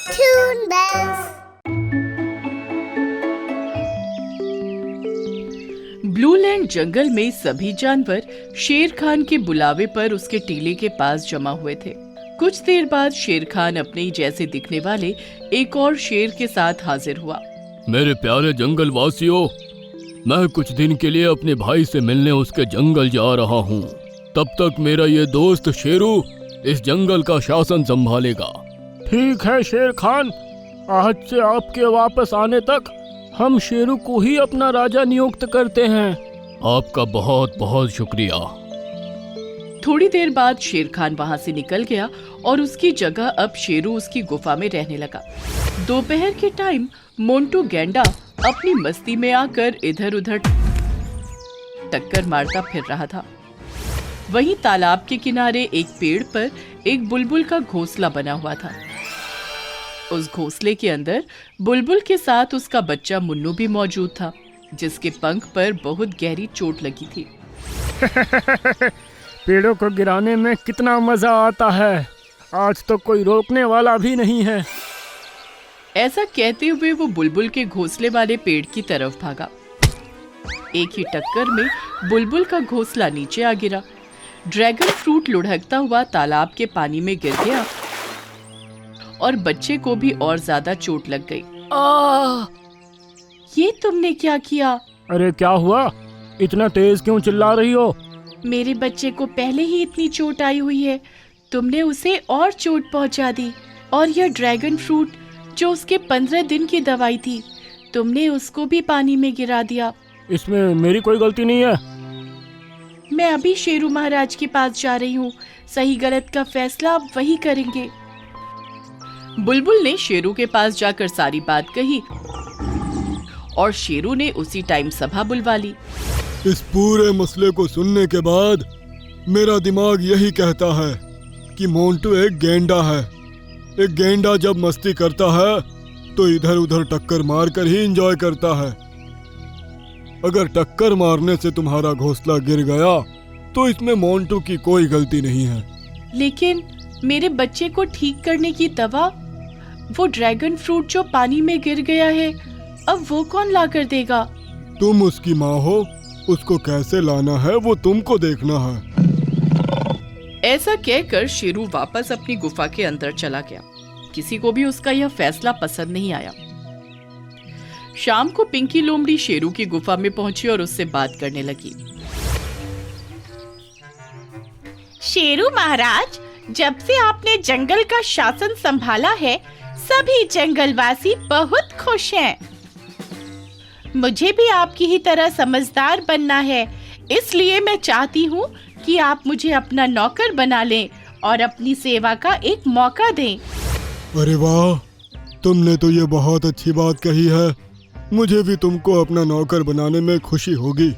Toon Bells. ब्लूलैंड जंगल में सभी जानवर शेर खान के बुलावे पर उसके टीले के पास जमा हुए थे। कुछ देर बाद शेर खान अपने ही जैसे दिखने वाले एक और शेर के साथ हाजिर हुआ। मेरे प्यारे जंगल वासियों, मैं कुछ दिन के लिए अपने भाई से मिलने उसके जंगल जा रहा हूँ। तब तक मेरा ये दोस्त शेरू इस जंगल का शासन संभालेगा। ठीक है शेर खान, आज से आपके वापस आने तक हम शेरू को ही अपना राजा नियुक्त करते हैं। आपका बहुत बहुत शुक्रिया। थोड़ी देर बाद शेर खान वहाँ से निकल गया और उसकी जगह अब शेरू उसकी गुफा में रहने लगा। दोपहर के टाइम मोंटू गैंडा अपनी मस्ती में आकर इधर उधर टक्कर मारता फिर रहा था। वहीं तालाब के किनारे एक पेड़ पर एक बुलबुल का घोंसला बना हुआ था। उस घोंसले के अंदर बुलबुल के साथ उसका बच्चा मुन्नू भी मौजूद था, जिसके पंख पर बहुत गहरी चोट लगी थी। पेड़ों को गिराने में कितना मजा आता है, आज तो कोई रोकने वाला भी नहीं है। ऐसा कहते हुए वो बुलबुल के घोंसले वाले पेड़ की तरफ भागा। एक ही टक्कर में बुलबुल का घोंसला नीचे आ गिरा। ड्रैगन फ्रूट लुढ़कता हुआ तालाब के पानी में गिर गया और बच्चे को भी और ज्यादा चोट लग गई। ये तुमने क्या किया? अरे क्या हुआ, इतना तेज क्यों चिल्ला रही हो? मेरे बच्चे को पहले ही इतनी चोट आई हुई है, तुमने उसे और चोट पहुंचा दी। और यह ड्रैगन फ्रूट जो उसके 15 दिन की दवाई थी, तुमने उसको भी पानी में गिरा दिया। इसमें मेरी कोई गलती नहीं है। मैं अभी शेरू महाराज के पास जा रही हूँ, सही गलत का फैसला वही करेंगे। बुलबुल ने शेरू के पास जाकर सारी बात कही और शेरू ने उसी टाइम सभा बुलवा ली। इस पूरे मसले को सुनने के बाद मेरा दिमाग यही कहता है कि मोंटू एक गेंडा है। एक गेंडा जब मस्ती करता है तो इधर उधर टक्कर मारकर ही एंजॉय करता है। अगर टक्कर मारने से तुम्हारा घोंसला गिर गया तो इसमें मोंटू की कोई गलती नहीं है। लेकिन मेरे बच्चे को ठीक करने की दवा, वो ड्रैगन फ्रूट जो पानी में गिर गया है, अब वो कौन ला कर देगा? तुम उसकी माँ हो, उसको कैसे लाना है वो तुमको देखना है। ऐसा कहकर शेरू वापस अपनी गुफा के अंदर चला गया। किसी को भी उसका यह फैसला पसंद नहीं आया। शाम को पिंकी लोमड़ी शेरू की गुफा में पहुंची और उससे बात करने लगी। शेरू महाराज, जब से आपने जंगल का शासन संभाला है, सभी जंगलवासी बहुत खुश हैं। मुझे भी आपकी ही तरह समझदार बनना है, इसलिए मैं चाहती हूँ कि आप मुझे अपना नौकर बना लें और अपनी सेवा का एक मौका दें। अरे वाह, तुमने तो ये बहुत अच्छी बात कही है। मुझे भी तुमको अपना नौकर बनाने में खुशी होगी।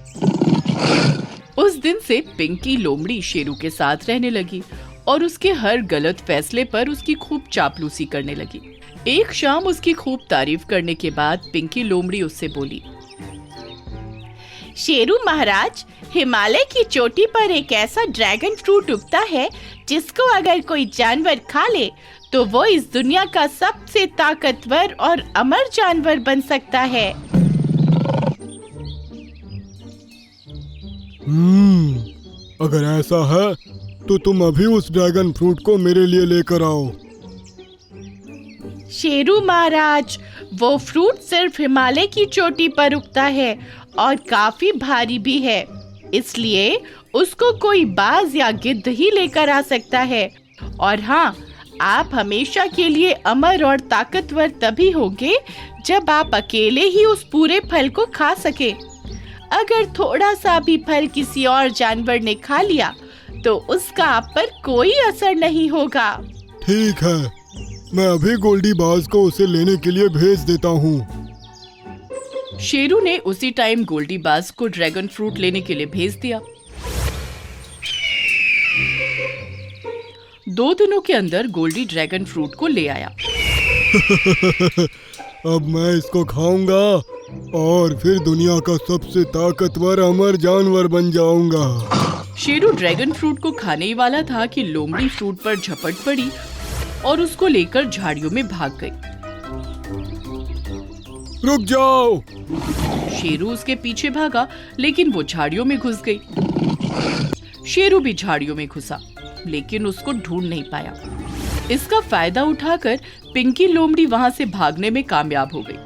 उस दिन से पिंकी लोमड़ी शेरू के साथ रहने लगी और उसके हर गलत फैसले पर उसकी खूब चापलूसी करने लगी। एक शाम उसकी खूब तारीफ करने के बाद पिंकी लोमड़ी उससे बोली, शेरू महाराज, हिमालय की चोटी पर एक ऐसा ड्रैगन फ्रूट उगता है जिसको अगर कोई जानवर खा ले तो वो इस दुनिया का सबसे ताकतवर और अमर जानवर बन सकता है। अगर ऐसा है तो तुम अभी उस ड्रैगन फ्रूट को मेरे लिए लेकर आओ। शेरू महाराज, वो फ्रूट सिर्फ हिमालय की चोटी पर उगता है और काफी भारी भी है, इसलिए उसको कोई बाज या गिद्ध ही लेकर आ सकता है। और हाँ, आप हमेशा के लिए अमर और ताकतवर तभी होंगे जब आप अकेले ही उस पूरे फल को खा सके। अगर थोड़ा सा भी फल किसी और जानवर ने खा लिया तो उसका आप पर कोई असर नहीं होगा। ठीक है, मैं अभी गोल्डी बाज को उसे लेने के लिए भेज देता हूँ। शेरू ने उसी टाइम गोल्डी बाज को ड्रैगन फ्रूट लेने के लिए भेज दिया। 2 दिनों के अंदर गोल्डी ड्रैगन फ्रूट को ले आया। अब मैं इसको खाऊंगा और फिर दुनिया का सबसे ताकतवर अमर जानवर बन जाऊंगा। शेरू ड्रैगन फ्रूट को खाने ही वाला था कि लोमड़ी फ्रूट पर झपट पड़ी और उसको लेकर झाड़ियों में भाग गई। रुक जाओ। शेरू उसके पीछे भागा, लेकिन वो झाड़ियों में घुस गई। शेरू भी झाड़ियों में घुसा, लेकिन उसको ढूंढ नहीं पाया। इसका फायदा उठाकर पिंकी लोमड़ी वहां से भागने में कामयाब हो गई।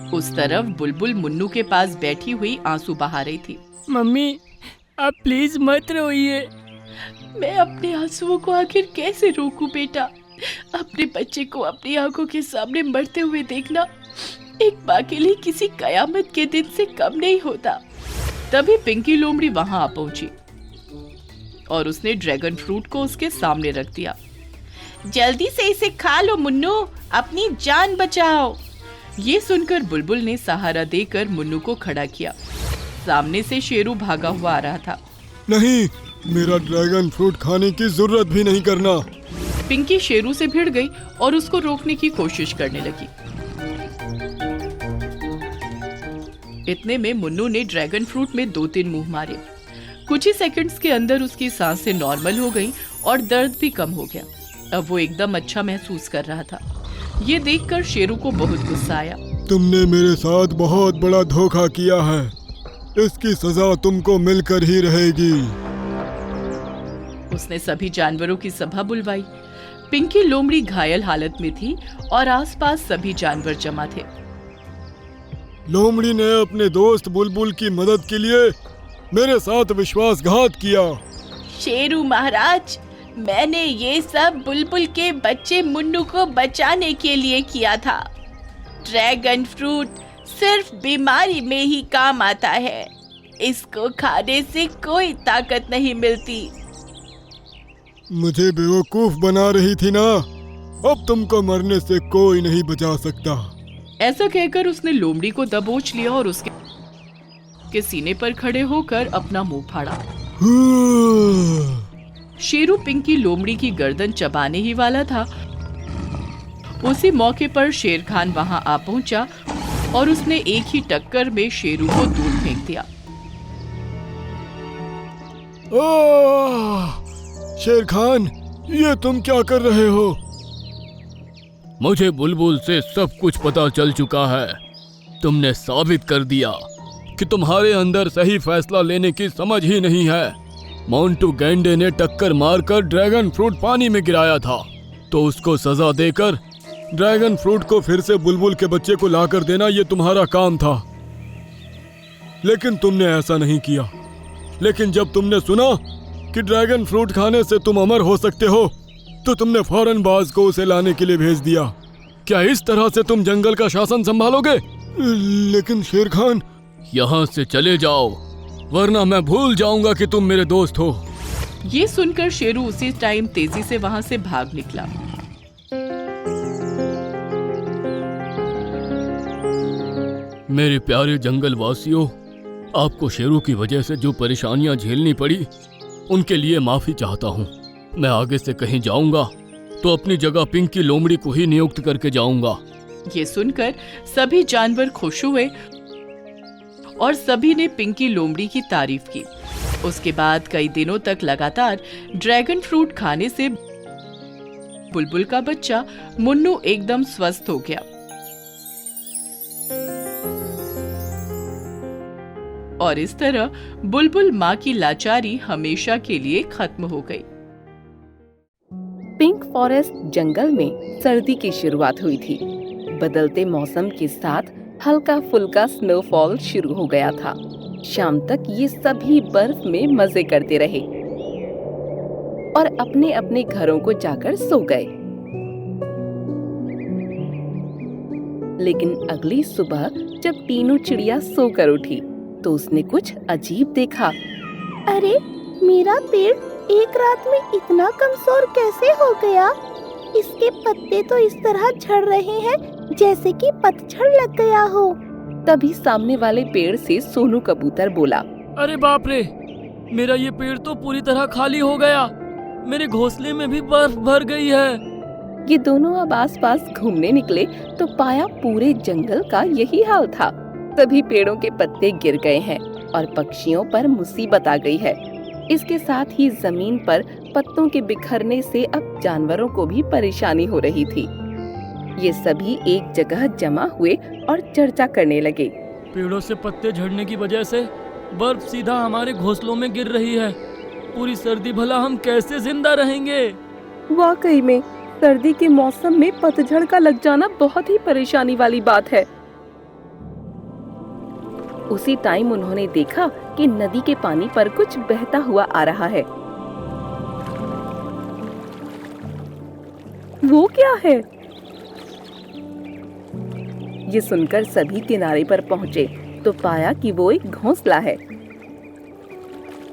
उस तरफ बुलबुल मुन्नू के पास बैठी हुई आंसू बहा रही थी। मम्मी, आप प्लीज मत रोइए। मैं अपने आंसुओं को आखिर कैसे रोकूं बेटा? अपने बच्चे को अपनी आंखों के सामने मरते हुए देखना एक माँ के लिए किसी कयामत के दिन से कम नहीं होता। तभी पिंकी लोमड़ी वहां आ पहुंची और उसने ड्रैगन फ्रूट को उसके सामने रख दिया। जल्दी से इसे खा लो मुन्नू, अपनी जान बचाओ। ये सुनकर बुलबुल ने सहारा देकर मुन्नू को खड़ा किया। सामने से शेरू भागा हुआ आ रहा था। नहीं, मेरा ड्रैगन फ्रूट खाने की जरूरत भी नहीं करना। पिंकी शेरू से भिड़ गई और उसको रोकने की कोशिश करने लगी। इतने में मुन्नू ने ड्रैगन फ्रूट में 2-3 मुंह मारे। कुछ ही सेकंड्स के अंदर उसकी सांसें नॉर्मल हो गईं और दर्द भी कम हो गया। अब वो एकदम अच्छा महसूस कर रहा था। ये देखकर शेरू को बहुत गुस्सा आया। तुमने मेरे साथ बहुत बड़ा धोखा किया है, इसकी सजा तुमको मिलकर ही रहेगी। उसने सभी जानवरों की सभा बुलवाई। पिंकी लोमड़ी घायल हालत में थी और आसपास सभी जानवर जमा थे। लोमड़ी ने अपने दोस्त बुलबुल की मदद के लिए मेरे साथ विश्वासघात किया। शेरू महाराज, मैंने ये सब बुलबुल के बच्चे मुन्नू को बचाने के लिए किया था। ड्रैगन फ्रूट सिर्फ बीमारी में ही काम आता है, इसको खाने से कोई ताकत नहीं मिलती। मुझे बेवकूफ बना रही थी ना, अब तुमको मरने से कोई नहीं बचा सकता। ऐसा कहकर उसने लोमड़ी को दबोच लिया और उसके सीने पर खड़े होकर अपना मुंह फाड़ा। शेरू पिंकी लोमड़ी की गर्दन चबाने ही वाला था। उसी मौके पर शेर खान वहां आ पहुंचा और उसने एक ही टक्कर में शेरू को दूर फेंक दिया। शेर खान, ये तुम क्या कर रहे हो? मुझे बुलबुल से सब कुछ पता चल चुका है। तुमने साबित कर दिया कि तुम्हारे अंदर सही फैसला लेने की समझ ही नहीं है। मोंटू गैंडे ने टक्कर मारकर ड्रैगन फ्रूट पानी में गिराया था, तो उसको सजा देकर ड्रैगन फ्रूट को फिर से बुलबुल के बच्चे को लाकर देना ये तुम्हारा काम था। लेकिन तुमने ऐसा नहीं किया। लेकिन जब तुमने सुना कि ड्रैगन फ्रूट खाने से तुम अमर हो सकते हो, तो तुमने फौरन बाज को उसे लाने के लिए भेज दिया। क्या इस तरह से तुम जंगल का शासन संभालोगे? लेकिन शेर खान, यहाँ से चले जाओ, वरना मैं भूल जाऊंगा कि तुम मेरे दोस्त हो। ये सुनकर शेरू उसी टाइम तेजी से वहां से भाग निकला। मेरे प्यारे जंगल वासियों, आपको शेरू की वजह से जो परेशानियां झेलनी पड़ी, उनके लिए माफी चाहता हूँ। मैं आगे से कहीं जाऊंगा तो अपनी जगह पिंकी लोमड़ी को ही नियुक्त करके जाऊंगा। ये सुनकर सभी जानवर खुश हुए और सभी ने पिंकी लोमड़ी की तारीफ की। उसके बाद कई दिनों तक लगातार ड्रैगन फ्रूट खाने से बुलबुल का बच्चा मुन्नू एकदम स्वस्थ हो गया और इस तरह बुलबुल माँ की लाचारी हमेशा के लिए खत्म हो गई। पिंक फॉरेस्ट जंगल में सर्दी की शुरुआत हुई थी। बदलते मौसम के साथ हल्का फुल्का स्नोफॉल शुरू हो गया था। शाम तक ये सभी बर्फ में मजे करते रहे और अपने अपने घरों को जाकर सो गए। लेकिन अगली सुबह जब तीनों चिड़िया सोकर उठी तो उसने कुछ अजीब देखा। अरे, मेरा पेड़ एक रात में इतना कमजोर कैसे हो गया? इसके पत्ते तो इस तरह झड़ रहे हैं जैसे कि पतझड़ लग गया हो। तभी सामने वाले पेड़ से सोनू कबूतर बोला, अरे बाप रे, मेरा ये पेड़ तो पूरी तरह खाली हो गया। मेरे घोंसले में भी बर्फ भर गई है। ये दोनों अब आसपास घूमने निकले तो पाया पूरे जंगल का यही हाल था। सभी पेड़ों के पत्ते गिर गए हैं और पक्षियों पर मुसीबत आ गई है। इसके साथ ही जमीन पर पत्तों के बिखरने से अब जानवरों को भी परेशानी हो रही थी। ये सभी एक जगह जमा हुए और चर्चा करने लगे। पेड़ों से पत्ते झड़ने की वजह से बर्फ सीधा हमारे घोंसलों में गिर रही है। पूरी सर्दी भला हम कैसे जिंदा रहेंगे? वाकई में सर्दी के मौसम में पतझड़ का लग जाना बहुत ही परेशानी वाली बात है। उसी टाइम उन्होंने देखा कि नदी के पानी पर कुछ बहता हुआ आ रहा है। वो क्या है? ये सुनकर सभी किनारे पर पहुंचे तो पाया कि वो एक घोंसला है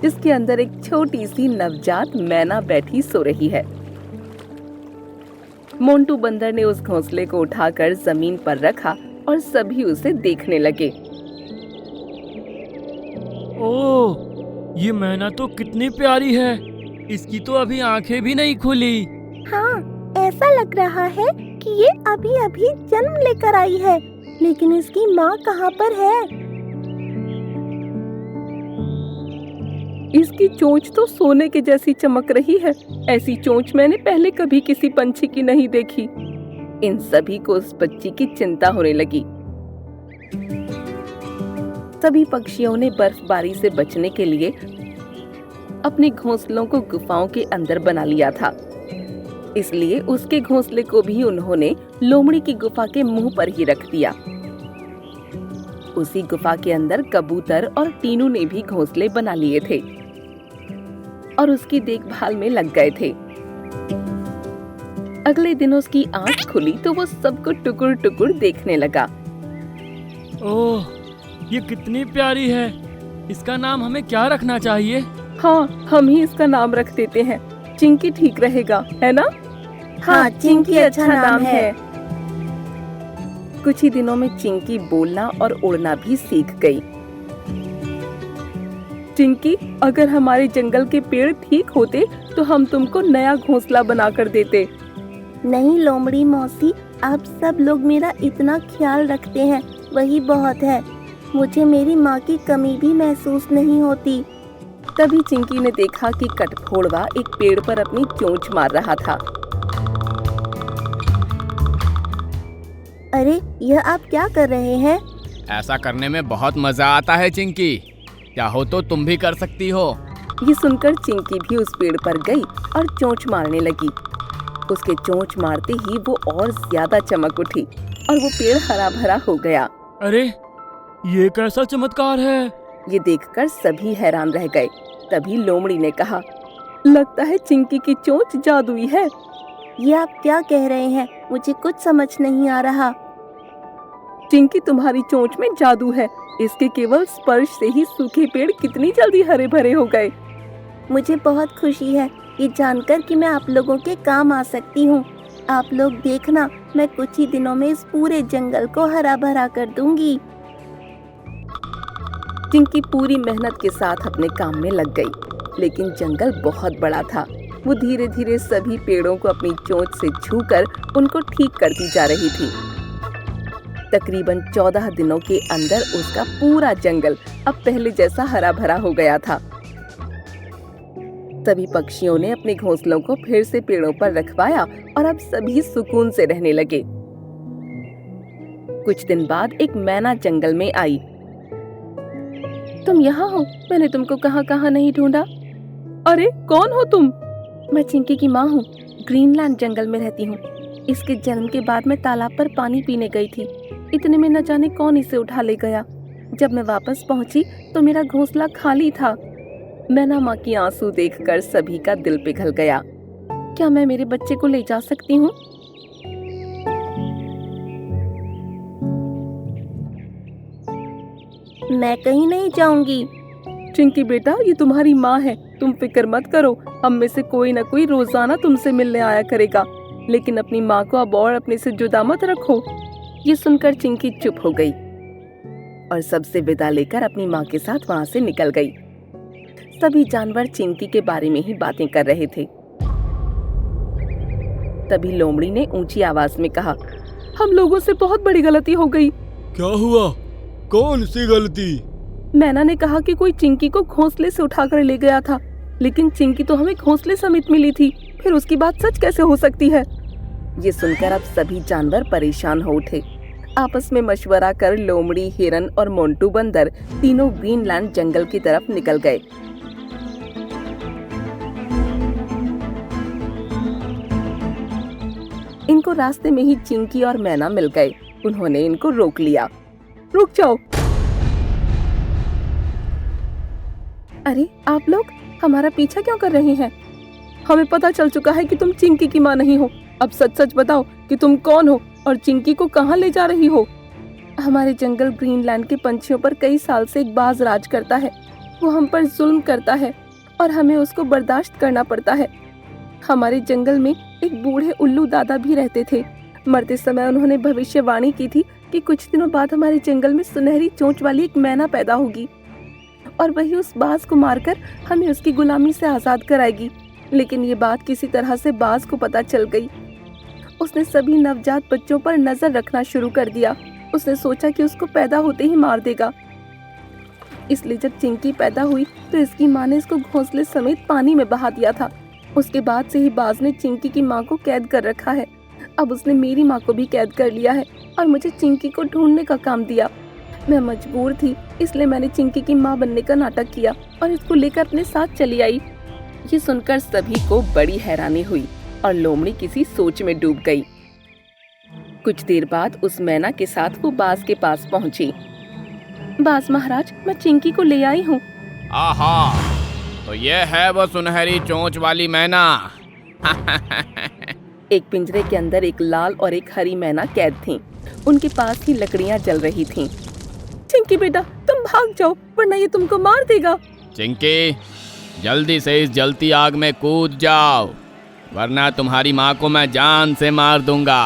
जिसके अंदर एक छोटी सी नवजात मैना बैठी सो रही है। मोंटू बंदर ने उस घोंसले को उठाकर जमीन पर रखा और सभी उसे देखने लगे। ओह, ये मैना तो कितनी प्यारी है। इसकी तो अभी आंखें भी नहीं खुली। हाँ, ऐसा लग रहा है कि ये अभी अभी जन्म लेकर आई है, लेकिन इसकी माँ कहाँ पर है? इसकी चोंच तो सोने के जैसी चमक रही है। ऐसी चोंच मैंने पहले कभी किसी पंछी की नहीं देखी। इन सभी को उस बच्ची की चिंता होने लगी। सभी पक्षियों ने बर्फबारी से बचने के लिए अपने घोंसलों को गुफाओं के अंदर बना लिया था। इसलिए उसके घोंसले को भी उन्होंने लोमड़ी की गुफा के मुंह पर ही रख दिया। उसी गुफा के अंदर कबूतर और टीनू ने भी घोंसले बना लिए थे और उसकी देखभाल में लग गए थे। अगले दिन उसकी आंख खुली तो वो सबको टुकुर टुकुर देखने लगा। ओह, ये कितनी प्यारी है। इसका नाम हमें क्या रखना चाहिए? हाँ, हम ही इसका नाम रख देते हैं। चिंकी ठीक रहेगा, है ना? हाँ, चिंकी अच्छा नाम है। कुछ ही दिनों में चिंकी बोलना और उड़ना भी सीख गई। चिंकी, अगर हमारे जंगल के पेड़ ठीक होते तो हम तुमको नया घोंसला बना कर देते। नहीं लोमड़ी मौसी, आप सब लोग मेरा इतना ख्याल रखते हैं, वही बहुत है। मुझे मेरी माँ की कमी भी महसूस नहीं होती। तभी चिंकी ने देखा कि कटफोड़वा एक पेड़ पर अपनी चोंच मार रहा था। अरे, यह आप क्या कर रहे हैं? ऐसा करने में बहुत मजा आता है चिंकी। चाहो तो तुम भी कर सकती हो। ये सुनकर चिंकी भी उस पेड़ पर गई और चोंच मारने लगी। उसके चोंच मारते ही वो और ज्यादा चमक उठी और वो पेड़ हरा भरा हो गया। अरे, ये कैसा चमत्कार है? ये देखकर सभी हैरान रह गए। तभी लोमड़ी ने कहा, लगता है चिंकी की चोंच जादुई है। ये आप क्या कह रहे हैं? मुझे कुछ समझ नहीं आ रहा। चिंकी, तुम्हारी चोंच में जादू है। इसके केवल स्पर्श से ही सूखे पेड़ कितनी जल्दी हरे भरे हो गए। मुझे बहुत खुशी है ये जानकर कि मैं आप लोगों के काम आ सकती हूँ। आप लोग देखना, मैं कुछ ही दिनों में इस पूरे जंगल को हरा भरा कर दूंगी। चिंकी पूरी मेहनत के साथ अपने काम में लग गई, लेकिन जंगल बहुत बड़ा था। वो धीरे धीरे सभी पेड़ों को अपनी चोंच से छूकर उनको ठीक करती जा रही थी। तकरीबन 14 दिनों के अंदर उसका पूरा जंगल अब पहले जैसा हरा भरा हो गया था। सभी पक्षियों ने अपने घोंसलों को फिर से पेड़ों पर रखवाया और अब सभी सुकून से रहने लगे। कुछ दिन बाद एक मैना जंगल में आई। तुम यहाँ हो? मैंने तुमको कहाँ कहाँ नहीं ढूंढा। अरे, कौन हो तुम? मैं चिंकी की माँ हूँ। ग्रीनलैंड जंगल में रहती हूँ। इसके जन्म के बाद मैं तालाब पर पानी पीने गई थी। इतने में न जाने कौन इसे उठा ले गया। जब मैं वापस पहुंची तो मेरा घोंसला खाली था। मैना माँ की आंसू देखकर सभी का दिल पिघल गया। क्या मैं मेरे बच्चे को ले जा सकती हूँ? मैं कहीं नहीं जाऊंगी। चिंकी बेटा, ये तुम्हारी माँ है, तुम फिक्र मत करो। हम में से कोई न कोई रोजाना तुमसे मिलने आया करेगा, लेकिन अपनी माँ को अब और अपने से जुदा मत रखो। ये सुनकर चिंकी चुप हो गई और सबसे विदा लेकर अपनी माँ के साथ वहाँ से निकल गई। सभी जानवर चिंकी के बारे में ही बातें कर रहे थे। तभी लोमड़ी ने ऊंची आवाज में कहा, हम लोगों से बहुत बड़ी गलती हो गई। क्या हुआ? कौन सी गलती? मैना ने कहा कि कोई चिंकी को घोंसले से उठाकर ले गया था। लेकिन चिंकी तो हमें घोंसले समेत मिली थी, फिर उसकी बात सच कैसे हो सकती है? ये सुनकर अब सभी जानवर परेशान हो उठे। आपस में मशवरा कर लोमड़ी, हिरन और मोंटू बंदर तीनों ग्रीनलैंड जंगल की तरफ निकल गए। इनको रास्ते में ही चिंकी और मैना मिल गए। उन्होंने इनको रोक लिया। रुक जाओ। अरे आप लोग हमारा पीछा क्यों कर रहे हैं? हमें पता चल चुका है कि तुम चिंकी की माँ नहीं हो। अब सच सच बताओ कि तुम कौन हो और चिंकी को कहाँ ले जा रही हो? हमारे जंगल ग्रीनलैंड के पंछियों पर कई साल से एक बाज राज करता है। वो हम पर जुल्म करता है और हमें उसको बर्दाश्त करना पड़ता है। हमारे जंगल में एक बूढ़े उल्लू दादा भी रहते थे। मरते समय उन्होंने भविष्यवाणी की थी कि कुछ दिनों बाद हमारे जंगल में सुनहरी चोंच वाली एक मैना पैदा होगी और वही उस बाज को मारकर हमें उसकी गुलामी से आजाद कराएगी। लेकिन ये बात किसी तरह से बाज को पता चल गई। उसने सभी नवजात बच्चों पर नजर रखना शुरू कर दिया। उसने सोचा कि उसको पैदा होते ही मार देगा। इसलिए जब चिंकी पैदा हुई तो इसकी माँ ने इसको घोंसले समेत पानी में बहा दिया था। उसके बाद से ही बाज ने चिंकी की माँ को कैद कर रखा है। अब उसने मेरी माँ को भी कैद कर लिया है और मुझे चिंकी को ढूंढने का काम दिया। मैं मजबूर थी, इसलिए मैंने चिंकी की माँ बनने का नाटक किया और इसको लेकर अपने साथ चली आई। ये सुनकर सभी को बड़ी हैरानी हुई और लोमड़ी किसी सोच में डूब गई। कुछ देर बाद उस मैना के साथ वो बाज के पास पहुंची। बाज महाराज, मैं चिंकी को ले आई हूँ। आहा, तो ये है वो सुनहरी चोंच वाली मैना। एक पिंजरे के अंदर एक लाल और एक हरी मैना कैद थीं। उनके पास ही लकड़ियां जल रही थीं। चिंकी बेटा, तुम भाग जाओ वरना ये तुमको मार देगा। चिंकी, जल्दी से इस जलती आग में कूद जाओ, वरना तुम्हारी माँ को मैं जान से मार दूंगा।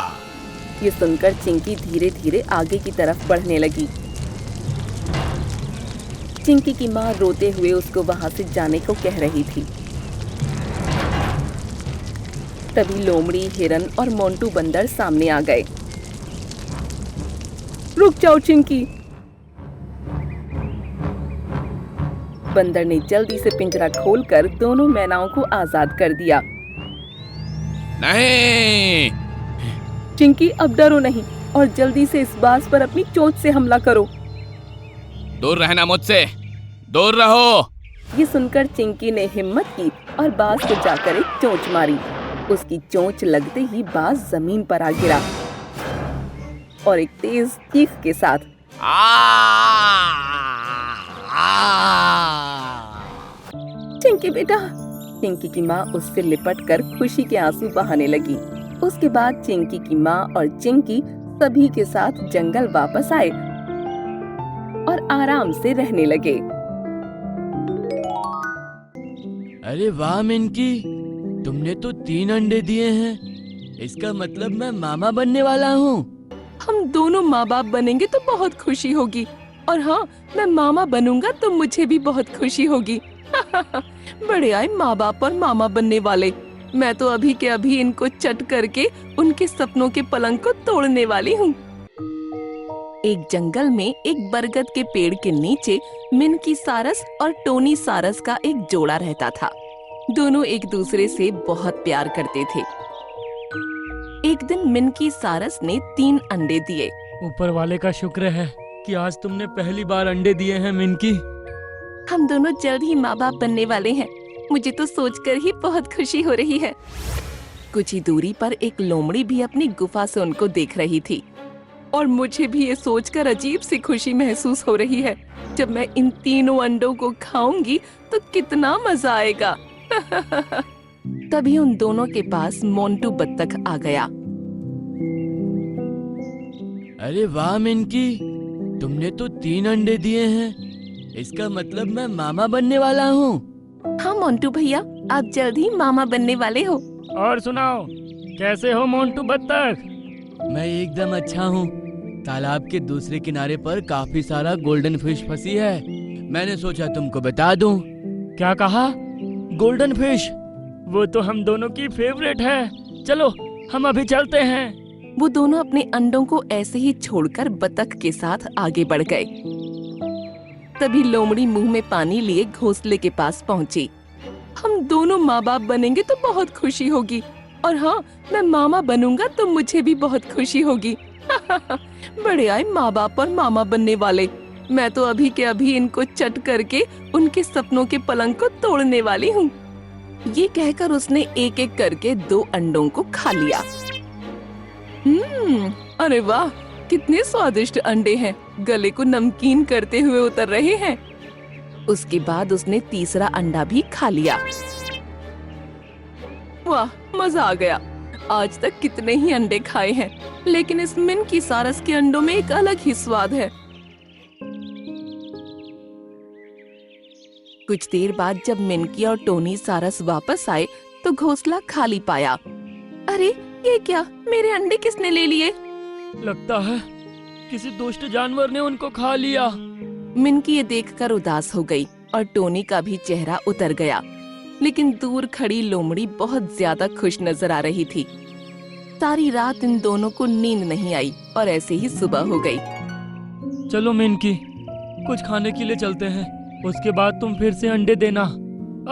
ये सुनकर चिंकी धीरे धीरे आगे की तरफ बढ़ने लगी। चिंकी की माँ रोते हुए उसको वहां से जाने को कह रही थी। तभी लोमड़ी, हिरन और मोंटू बंदर सामने आ गए। रुक जाओ चिंकी। बंदर ने जल्दी से पिंजरा खोलकर दोनों मैनाओं को आजाद कर दिया। नहीं। चिंकी, अब डरो नहीं और जल्दी से इस बाज पर अपनी चोंच से हमला करो। दूर रहना मुझसे, दूर रहो। ये सुनकर चिंकी ने हिम्मत की और बाज को जाकर एक चोंच मारी। उसकी चोंच लगते ही बाज जमीन पर आ गिरा और एक तेज चीख के साथ चिंकी बेटा। चिंकी की माँ उससे लिपटकर खुशी के आंसू बहाने लगी। उसके बाद चिंकी की माँ और चिंकी सभी के साथ जंगल वापस आए और आराम से रहने लगे। अरे वाह मिनकी, तुमने तो 3 अंडे दिए हैं। इसका मतलब मैं मामा बनने वाला हूँ। हम दोनों माँ बाप बनेंगे तो बहुत खुशी होगी। और हाँ, मैं मामा बनूंगा तो मुझे भी बहुत खुशी होगी। बड़े आए माँ बाप और मामा बनने वाले। मैं तो अभी के अभी इनको चट करके उनके सपनों के पलंग को तोड़ने वाली हूँ। एक जंगल में एक बरगद के पेड़ के नीचे मिनकी सारस और टोनी सारस का एक जोड़ा रहता था। दोनों एक दूसरे से बहुत प्यार करते थे। एक दिन मिनकी सारस ने 3 अंडे दिए। ऊपर वाले का शुक्र है कि आज तुमने पहली बार अंडे दिए हैं मिनकी। हम दोनों जल्द ही माँ बाप बनने वाले हैं। मुझे तो सोचकर ही बहुत खुशी हो रही है। कुछ ही दूरी पर एक लोमड़ी भी अपनी गुफा से उनको देख रही थी और मुझे भी ये सोचकर अजीब सी खुशी महसूस हो रही है। जब मैं इन तीनों अंडों को खाऊंगी तो कितना मजा आएगा। तभी उन दोनों के पास मोंटू बत्तख आ गया। अरे वाह मिनकी, तुमने तो 3 अंडे दिए हैं। इसका मतलब मैं मामा बनने वाला हूँ। हाँ मोंटू भैया, आप जल्द ही मामा बनने वाले हो। और सुनाओ, कैसे हो मोंटू बत्तख? मैं एकदम अच्छा हूँ। तालाब के दूसरे किनारे पर काफी सारा गोल्डन फिश फंसी है। मैंने सोचा तुमको बता दूं। क्या कहा? Golden fish. वो तो हम दोनों की फेवरेट है। चलो हम अभी चलते हैं। वो दोनों अपने अंडों को ऐसे ही छोड़कर बतख के साथ आगे बढ़ गए। तभी लोमड़ी मुंह में पानी लिए घोंसले के पास पहुंची। हम दोनों माँ बाप बनेंगे तो बहुत खुशी होगी। और हाँ, मैं मामा बनूंगा तो मुझे भी बहुत खुशी होगी। बड़े आए माँ बाप और मामा बनने वाले। मैं तो अभी के अभी इनको चट करके उनके सपनों के पलंग को तोड़ने वाली हूँ। ये कहकर उसने एक एक करके 2 अंडों को खा लिया। अरे वाह, कितने स्वादिष्ट अंडे हैं, गले को नमकीन करते हुए उतर रहे हैं। उसके बाद उसने तीसरा अंडा भी खा लिया। वाह, मजा आ गया। आज तक कितने ही अंडे खाए हैं, लेकिन इस मिनकी सारस के अंडों में एक अलग ही स्वाद है। कुछ देर बाद जब मिनकी और टोनी सारस वापस आए तो घोंसला खाली पाया। अरे ये क्या, मेरे अंडे किसने ले लिए? लगता है किसी दुष्ट जानवर ने उनको खा लिया। मिनकी ये देखकर उदास हो गई और टोनी का भी चेहरा उतर गया। लेकिन दूर खड़ी लोमड़ी बहुत ज्यादा खुश नजर आ रही थी। सारी रात इन दोनों को नींद नहीं आई और ऐसे ही सुबह हो गई। चलो मिनकी, कुछ खाने के लिए चलते हैं, उसके बाद तुम फिर से अंडे देना।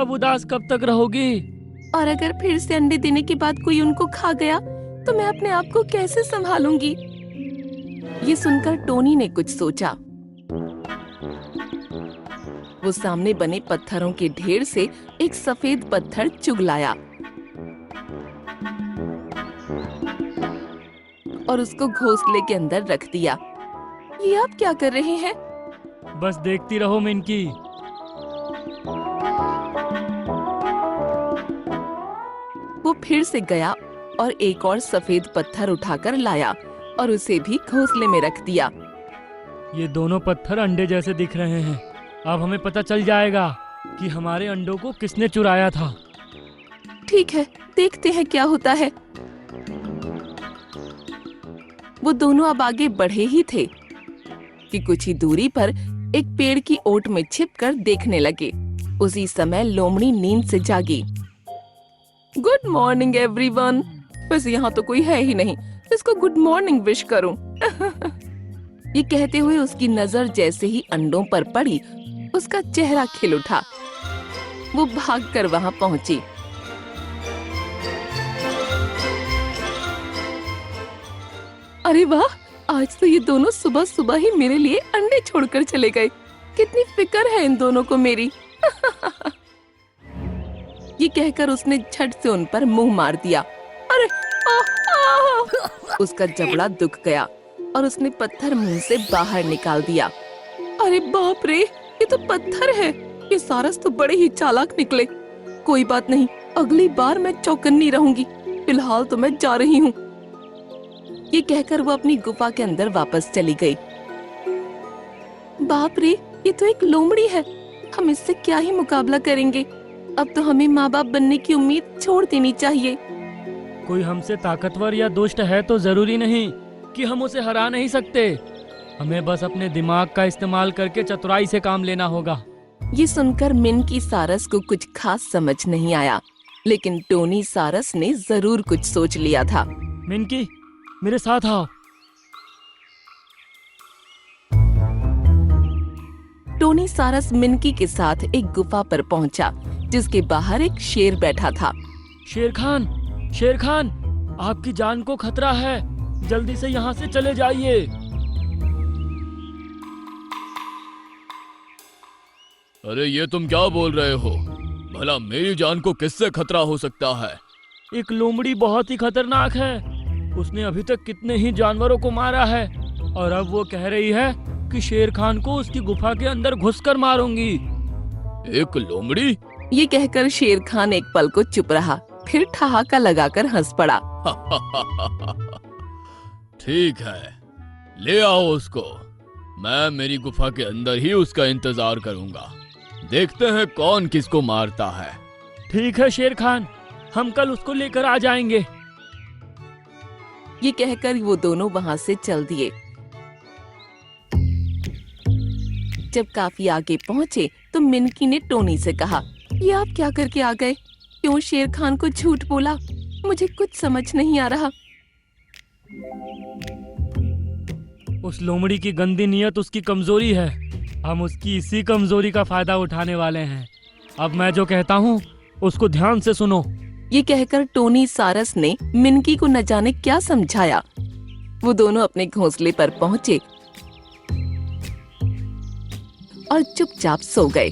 अब उदास कब तक रहोगी? और अगर फिर से अंडे देने के बाद कोई उनको खा गया तो मैं अपने आप को कैसे संभालूंगी? ये सुनकर टोनी ने कुछ सोचा। वो सामने बने पत्थरों के ढेर से एक सफेद पत्थर चुग लाया और उसको घोंसले के अंदर रख दिया। ये आप क्या कर रहे हैं? बस देखती रहो मिनकी। वो फिर से गया और एक और सफेद पत्थर उठाकर लाया और उसे भी घोंसले में रख दिया। ये दोनों पत्थर अंडे जैसे दिख रहे हैं। अब हमें पता चल जाएगा कि हमारे अंडों को किसने चुराया था। ठीक है, देखते हैं क्या होता है। वो दोनों अब आगे बढ़े ही थे कि कुछ ही दूरी पर एक पेड़ की ओट में छिपकर देखने लगे। उसी समय लोमड़ी नींद से जागी। Good morning everyone. वैसे यहाँ तो कोई है ही नहीं, इसको गुड मॉर्निंग विश करूं। ये कहते हुए उसकी नजर जैसे ही अंडों पर पड़ी, उसका चेहरा खिल उठा। वो भागकर वहां पहुंची। अरे वाह, आज तो ये दोनों सुबह सुबह ही मेरे लिए अंडे छोड़कर चले गए। कितनी फिक्र है इन दोनों को मेरी। ये कहकर उसने झट से उन पर मुंह मार दिया। अरे उसका जबड़ा दुख गया और उसने पत्थर मुंह से बाहर निकाल दिया। अरे बाप रे, ये तो पत्थर है। ये सारस तो बड़े ही चालाक निकले। कोई बात नहीं, अगली बार मैं चौकन्नी रहूंगी। फिलहाल तो मैं जा रही हूँ। ये कहकर वो अपनी गुफा के अंदर वापस चली गई। बाप रे, ये तो एक लोमड़ी है। हम इससे क्या ही मुकाबला करेंगे। अब तो हमें माँ बाप बनने की उम्मीद छोड़ देनी चाहिए। कोई हमसे ताकतवर या दुष्ट है तो जरूरी नहीं कि हम उसे हरा नहीं सकते। हमें बस अपने दिमाग का इस्तेमाल करके चतुराई से काम लेना होगा। ये सुनकर मिनकी सारस को कुछ खास समझ नहीं आया, लेकिन टोनी सारस ने जरूर कुछ सोच लिया था। मिनकी, मेरे साथ आओ। टोनी सारस मिनकी के साथ एक गुफा पर पहुंचा, जिसके बाहर एक शेर बैठा था। शेर खान, आपकी जान को खतरा है। जल्दी से यहाँ से चले जाइए। अरे ये तुम क्या बोल रहे हो? भला मेरी जान को किससे खतरा हो सकता है? एक लोमड़ी बहुत ही खतरनाक है। उसने अभी तक कितने ही जानवरों को मारा है और अब वो कह रही है कि शेर खान को उसकी गुफा के अंदर घुसकर मारूंगी। एक लोमड़ी? ये कहकर शेर खान एक पल को चुप रहा, फिर ठहाका लगाकर हंस पड़ा। ठीक है, ले आओ उसको। मैं मेरी गुफा के अंदर ही उसका इंतजार करूंगा। देखते हैं कौन किसको मारता है। ठीक है शेर खान, हम कल उसको लेकर आ जाएंगे। ये कहकर वो दोनों वहां से चल दिए। जब काफी आगे पहुंचे तो मिनकी ने टोनी से कहा, ये आप क्या करके आ गए? क्यों शेर खान को झूठ बोला? मुझे कुछ समझ नहीं आ रहा। उस लोमड़ी की गंदी नीयत उसकी कमजोरी है। हम उसकी इसी कमजोरी का फायदा उठाने वाले हैं। अब मैं जो कहता हूँ उसको ध्यान से सुनो। ये कहकर टोनी सारस ने मिनकी को न जाने क्या समझाया। वो दोनों अपने घोंसले पर पहुंचे और चुपचाप सो गए।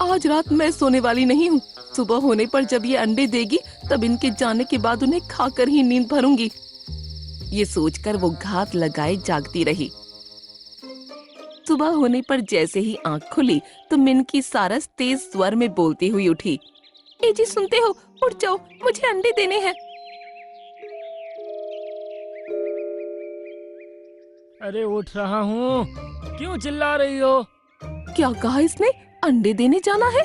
आज रात मैं सोने वाली नहीं हूँ। सुबह होने पर जब ये अंडे देगी तब इनके जाने के बाद उन्हें खाकर ही नींद भरूंगी। ये सोचकर वो घात लगाए जागती रही। सुबह होने पर जैसे ही आंख खुली तो मिनकी सारस तेज स्वर में बोलती हुई उठी। ए जी, सुनते हो? उठ जाओ, मुझे अंडे देने हैं। अरे उठ रहा हूँ, क्यों चिल्ला रही हो? क्या कहा इसने? अंडे देने जाना है?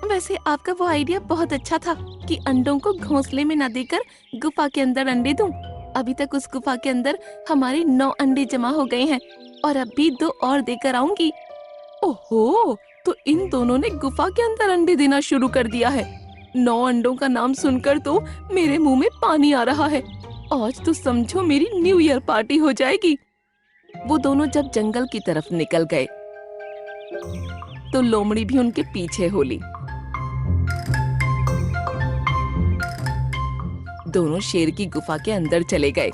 वैसे आपका वो आइडिया बहुत अच्छा था कि अंडों को घोंसले में न देकर गुफा के अंदर अंडे दूं। अभी तक उस गुफा के अंदर हमारे 9 अंडे जमा हो गए हैं और अब भी 2 और देकर आऊंगी। ओहो, तो इन दोनों ने गुफा के अंदर अंडे देना शुरू कर दिया है। 9 अंडों का नाम सुनकर तो मेरे मुंह में पानी आ रहा है। आज तो समझो मेरी न्यू ईयर पार्टी हो जाएगी। वो दोनों जब जंगल की तरफ निकल गए तो लोमड़ी भी उनके पीछे हो ली। दोनों शेर की गुफा के अंदर चले गए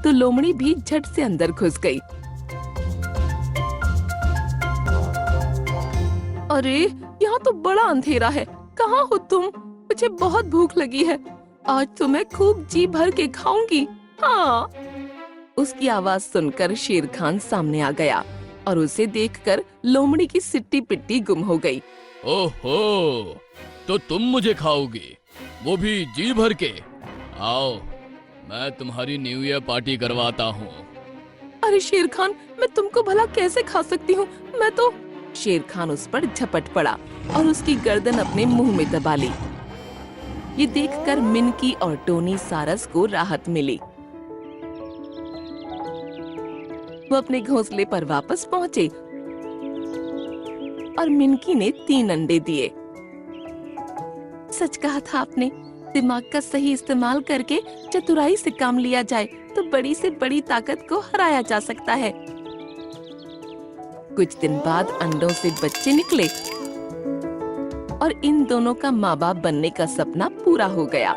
तो लोमड़ी भी झट से अंदर घुस गई। अरे यहाँ तो बड़ा अंधेरा है, कहाँ हो तुम? मुझे बहुत भूख लगी है, आज तो मैं खूब जी भर के खाऊंगी। हाँ। उसकी आवाज सुनकर शेर खान सामने आ गया और उसे देखकर लोमड़ी की सिट्टी पिट्टी गुम हो गई। ओहो, तो तुम मुझे खाओगी, वो भी जी भर के? आओ, मैं तुम्हारी न्यू ईयर पार्टी करवाता हूँ। अरे शेर खान, मैं तुमको भला कैसे खा सकती हूँ? मैं तो... शेर खान उस पर झपट पड़ा और उसकी गर्दन अपने मुंह में दबा ली। ये देखकर मिनकी और टोनी सारस को राहत मिली। वो अपने घोंसले पर वापस पहुंचे और मिनकी ने 3 अंडे दिए। सच कहा था आपने, दिमाग का सही इस्तेमाल करके चतुराई से काम लिया जाए तो बड़ी से बड़ी ताकत को हराया जा सकता है। कुछ दिन बाद अंडों से बच्चे निकले और इन दोनों का माँ बाप बनने का सपना पूरा हो गया।